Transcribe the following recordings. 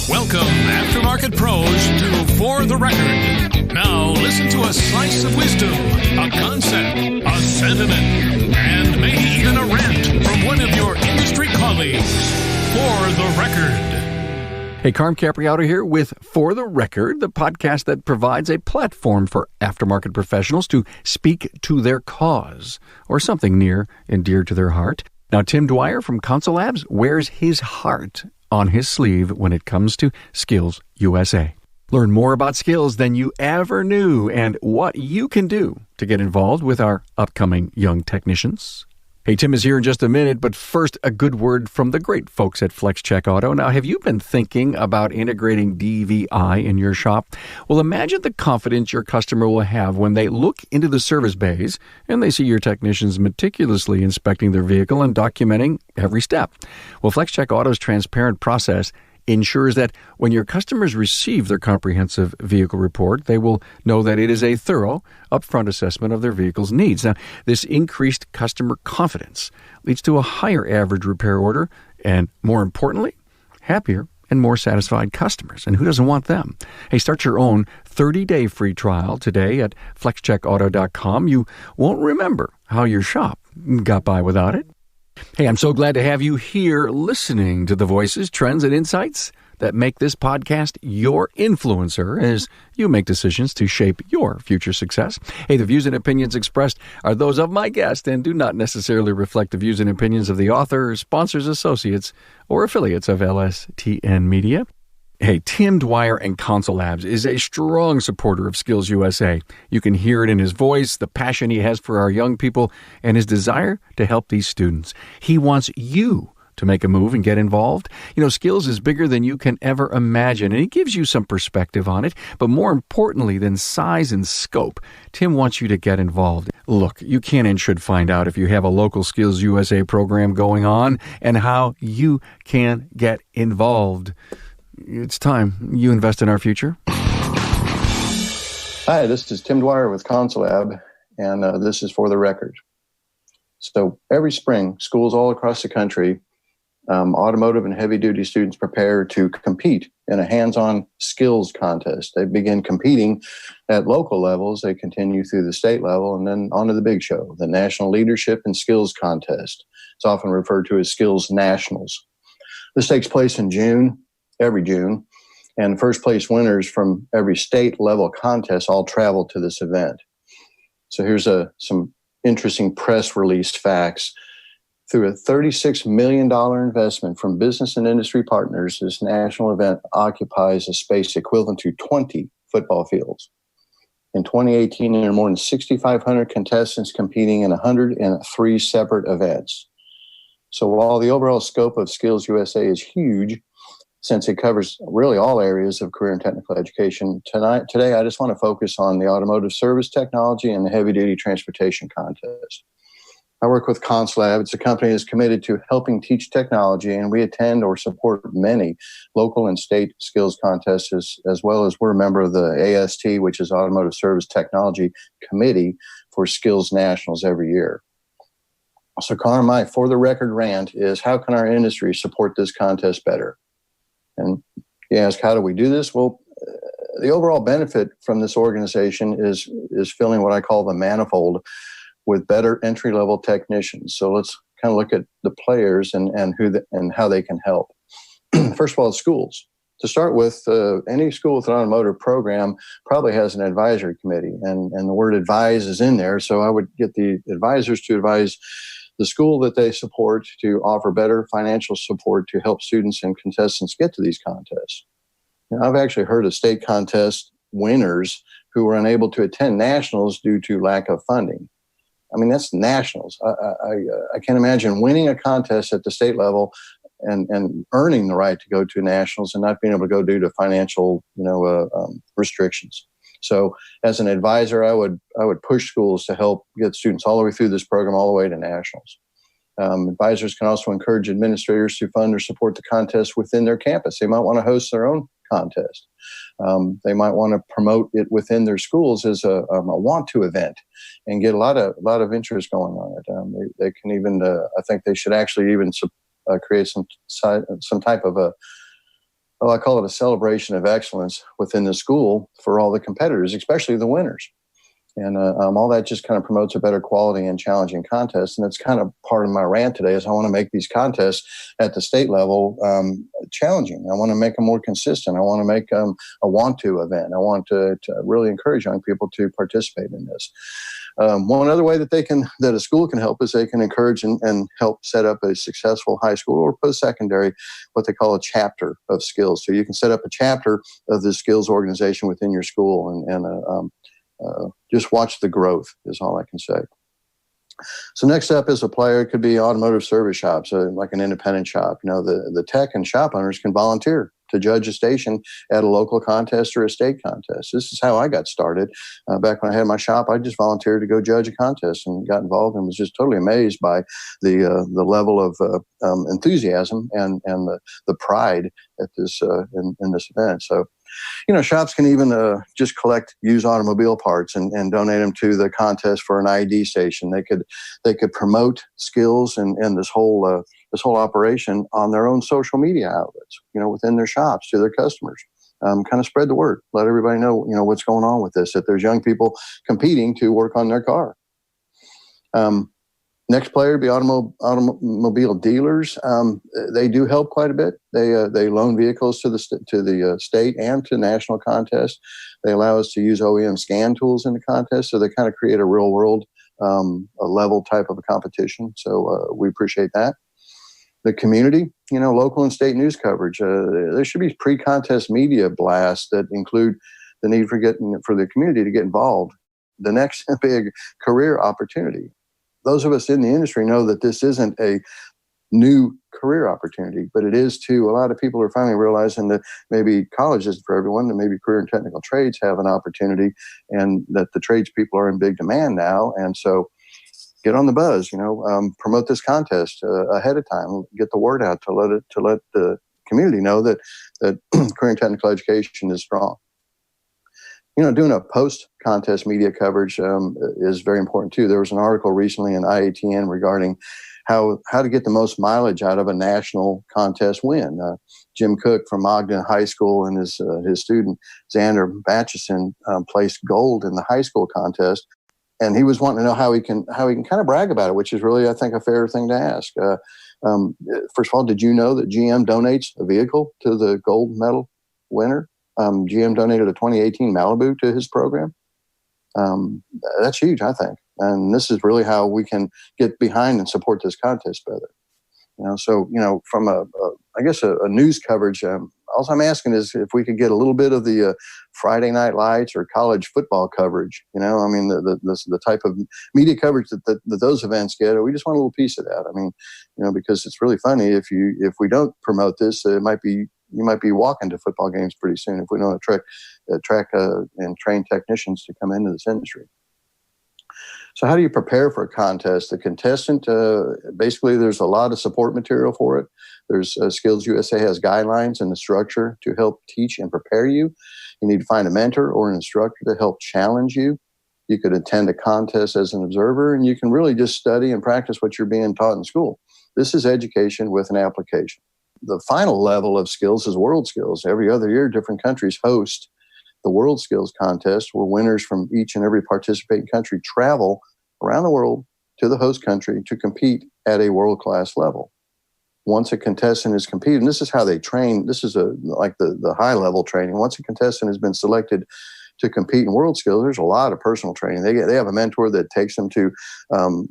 Welcome, Aftermarket Pros, to For the Record. Now, listen to a slice of wisdom, a concept, a sentiment, and maybe even a rant from one of your industry colleagues. For the Record. Hey, Carm Capriotto here with For the Record, the podcast that provides a platform for aftermarket professionals to speak to their cause or something near and dear to their heart. Now, Tim Dwyer from Console Labs wears his heart on his sleeve when it comes to Skills USA. Learn more about skills than you ever knew and what you can do to get involved with our upcoming young technicians. Hey, Tim is here in just a minute, but first, a good word from the great folks at FlexCheck Auto. Now, have you been thinking about integrating DVI in your shop? Well, imagine the confidence your customer will have when they look into the service bays and they see your technicians meticulously inspecting their vehicle and documenting every step. Well, FlexCheck Auto's transparent process ensures that when your customers receive their comprehensive vehicle report, they will know that it is a thorough, upfront assessment of their vehicle's needs. Now, this increased customer confidence leads to a higher average repair order and, more importantly, happier and more satisfied customers. And who doesn't want them? Hey, start your own 30-day free trial today at flexcheckauto.com. You won't remember how your shop got by without it. Hey, I'm so glad to have you here listening to the voices, trends, and insights that make this podcast your influencer as you make decisions to shape your future success. Hey, the views and opinions expressed are those of my guest and do not necessarily reflect the views and opinions of the author, sponsors, associates, or affiliates of LSTN Media. Hey, Tim Dwyer and Console Labs is a strong supporter of Skills USA. You can hear it in his voice, the passion he has for our young people, and his desire to help these students. He wants you to make a move and get involved. You know, Skills is bigger than you can ever imagine, and he gives you some perspective on it. But more importantly than size and scope, Tim wants you to get involved. Look, you can and should find out if you have a local Skills USA program going on and how you can get involved. It's time you invest in our future. Hi, this is Tim Dwyer with Console Lab, and this is For the Record. So every spring, schools all across the country, automotive and heavy-duty students prepare to compete in a hands-on skills contest. They begin competing at local levels. They continue through the state level and then on to the big show, the National Leadership and Skills Contest. It's often referred to as Skills Nationals. This takes place in June. Every June, and first place winners from every state level contest all travel to this event. So here's some interesting press release facts. Through a $36 million investment from business and industry partners, this national event occupies a space equivalent to 20 football fields. In 2018, there are more than 6,500 contestants competing in 103 separate events. So while the overall scope of Skills USA is huge, since it covers really all areas of career and technical education, today I just want to focus on the automotive service technology and the heavy-duty transportation contest. I work with Console Lab. It's a company that's committed to helping teach technology, and we attend or support many local and state skills contests, as well as we're a member of the AST, which is Automotive Service Technology Committee for Skills Nationals every year. So, Carm, my For the Record rant is, how can our industry support this contest better? And you ask, how do we do this? Well, the overall benefit from this organization is filling what I call the manifold with better entry-level technicians. So let's kind of look at the players and how they can help. First of all, schools. To start with, any school with an automotive program probably has an advisory committee, and the word advise is in there. So I would get the advisors to advise the school that they support to offer better financial support to help students and contestants get to these contests. I've actually heard of state contest winners who were unable to attend nationals due to lack of funding. I mean, that's nationals. I can't imagine winning a contest at the state level and earning the right to go to nationals and not being able to go due to financial, restrictions. So as an advisor, I would push schools to help get students all the way through this program, all the way to nationals. Advisors can also encourage administrators to fund or support the contest within their campus. They might want to host their own contest. They might want to promote it within their schools as a want-to event and get a lot of interest going on it. They can even, I think they should actually even create some type of a I call it a celebration of excellence within the school for all the competitors, especially the winners. And all that just kind of promotes a better quality and challenging contest. And it's kind of part of my rant today is I want to make these contests at the state level challenging. I want to make them more consistent. I want to make them a want-to event. I want to really encourage young people to participate in this. One other way that a school can help is they can encourage and help set up a successful high school or post-secondary, what they call a chapter of skills. So you can set up a chapter of the skills organization within your school and just watch the growth is all I can say. So next up is a player. It could be automotive service shops, like an independent shop. The tech and shop owners can volunteer to judge a station at a local contest or a state contest. This is how I got started. Back when I had my shop, I just volunteered to go judge a contest and got involved and was just totally amazed by the level of enthusiasm and the pride at this in this event. So, shops can even just collect used automobile parts and donate them to the contest for an ID station. They could promote skills and this whole operation on their own social media outlets, within their shops to their customers. Kind of spread the word. Let everybody know, what's going on with this, that there's young people competing to work on their car. Next player would be automobile dealers. They do help quite a bit. They loan vehicles to the state and to national contests. They allow us to use OEM scan tools in the contest, so they kind of create a real world, a level type of a competition. So we appreciate that. The community, local and state news coverage. There should be pre-contest media blasts that include the need for the community to get involved. The next big career opportunity. Those of us in the industry know that this isn't a new career opportunity, but it is to a lot of people are finally realizing that maybe college isn't for everyone, and maybe career and technical trades have an opportunity, and that the tradespeople are in big demand now. And so get on the buzz, promote this contest ahead of time, get the word out to let the community know that career and technical education is strong. Doing a post-contest media coverage is very important too. There was an article recently in IATN regarding how to get the most mileage out of a national contest win. Jim Cook from Ogden High School and his student Xander Batchison placed gold in the high school contest, and he was wanting to know how he can kind of brag about it, which is really, I think, a fair thing to ask. First of all, did you know that GM donates a vehicle to the gold medal winner? GM donated a 2018 Malibu to his program. That's huge, I think. And this is really how we can get behind and support this contest better. From a news coverage, all I'm asking is if we could get a little bit of the Friday Night Lights or college football coverage, the type of media coverage that those events get, or we just want a little piece of that. Because it's really funny if we don't promote this, you might be walking to football games pretty soon if we don't attract and train technicians to come into this industry. So how do you prepare for a contest? The contestant, basically there's a lot of support material for it. There's Skills USA has guidelines and the structure to help teach and prepare you. You need to find a mentor or an instructor to help challenge you. You could attend a contest as an observer, and you can really just study and practice what you're being taught in school. This is education with an application. The final level of skills is world skills. Every other year, different countries host the World Skills Contest, where winners from each and every participating country travel around the world to the host country to compete at a world-class level. Once a contestant is competed, and this is how they train, this is like the high-level training. Once a contestant has been selected to compete in world skills, there's a lot of personal training. They have a mentor that takes them to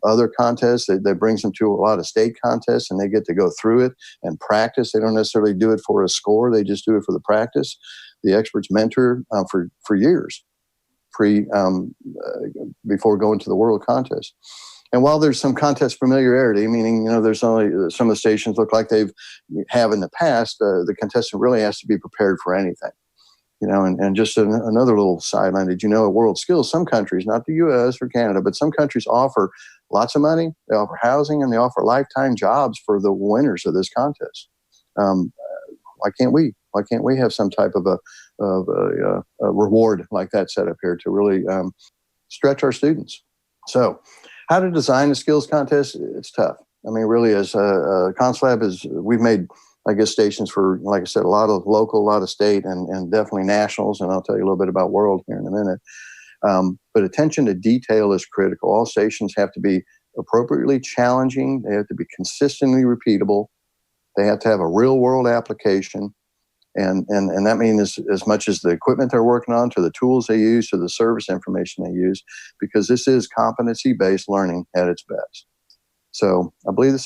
other contests, that brings them to a lot of state contests, and they get to go through it and practice. They don't necessarily do it for a score. They just do it for the practice. The experts mentor for years before going to the world contest. And while there's some contest familiarity, meaning, there's only some of the stations look like they have in the past, the contestant really has to be prepared for anything. And just another little sideline, did you know at World Skills, some countries, not the U.S. or Canada, but some countries offer lots of money, they offer housing, and they offer lifetime jobs for the winners of this contest. Why can't we? Why can't we have some type of a reward like that set up here to really stretch our students? So how to design a skills contest, it's tough. Really, as Consulab we've made I guess, stations for, like I said, a lot of local, a lot of state, and definitely nationals. And I'll tell you a little bit about world here in a minute. But attention to detail is critical. All stations have to be appropriately challenging. They have to be consistently repeatable. They have to have a real world application. And that means as much as the equipment they're working on, to the tools they use, to the service information they use, because this is competency-based learning at its best. So I believe in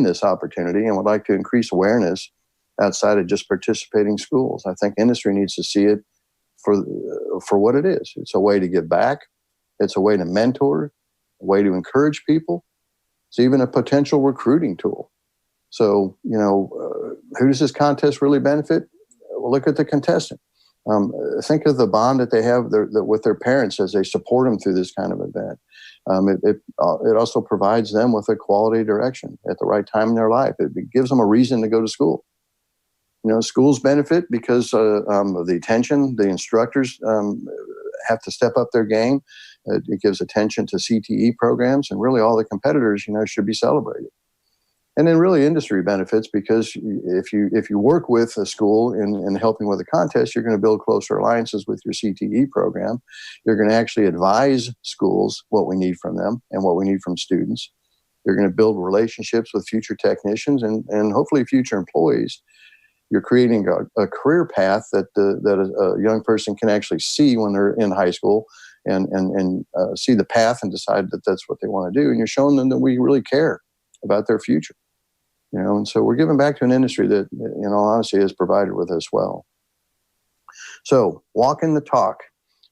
this opportunity, and would like to increase awareness outside of just participating schools. I think industry needs to see it for what it is. It's a way to give back. It's a way to mentor, a way to encourage people. It's even a potential recruiting tool. So, who does this contest really benefit? Well, look at the contestant. Think of the bond that they have with their parents as they support them through this kind of event. It also provides them with a quality direction at the right time in their life. It gives them a reason to go to school. Schools benefit because of the attention. The instructors have to step up their game. It gives attention to CTE programs, and really all the competitors, should be celebrated. And then really industry benefits, because if you work with a school in helping with a contest, you're going to build closer alliances with your CTE program. You're going to actually advise schools what we need from them and what we need from students. You're going to build relationships with future technicians and hopefully future employees. You're creating a career path that a young person can actually see when they're in high school and see the path and decide that that's what they want to do. And you're showing them that we really care about their future. And so we're giving back to an industry that, in all honesty, has provided with us well. So, walking the talk.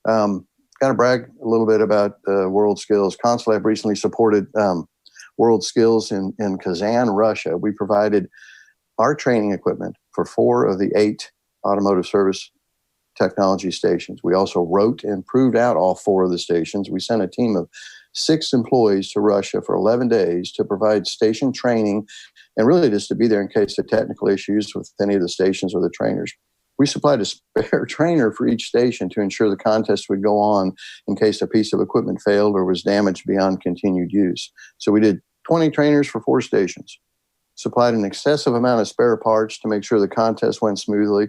Got to brag a little bit about World Skills. ConsulLab recently supported World Skills in Kazan, Russia. We provided our training equipment for 4 of the 8 automotive service technology stations. We also wrote and proved out all 4 of the stations. We sent a team of 6 employees to Russia for 11 days to provide station training, and really just to be there in case of technical issues with any of the stations or the trainers. We supplied a spare trainer for each station to ensure the contest would go on in case a piece of equipment failed or was damaged beyond continued use. So we did 20 trainers for 4 stations, supplied an excessive amount of spare parts to make sure the contest went smoothly.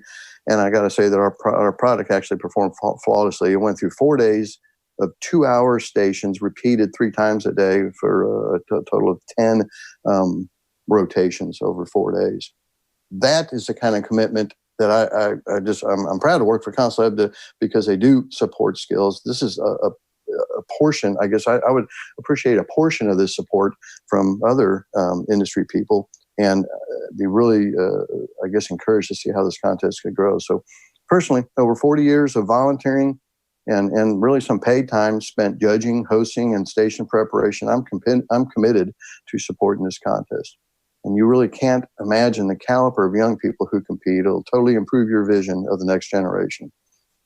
And I got to say that our product actually performed flawlessly. It went through 4 days of 2-hour stations repeated 3 times a day for a total of 10 rotations over 4 days. That is the kind of commitment that I'm proud to work for ConsulLab because they do support skills. This is a portion. I guess I would appreciate a portion of this support from other industry people, and be really, encouraged to see how this contest could grow. So personally, over 40 years of volunteering and really some paid time spent judging, hosting, and station preparation, I'm committed to supporting this contest. And you really can't imagine the caliber of young people who compete. It'll totally improve your vision of the next generation.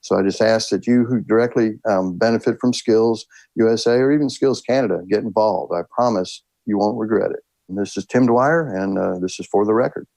So I just ask that you who directly benefit from Skills USA or even Skills Canada get involved. I promise you won't regret it. And this is Tim Dwyer, and this is For the Record.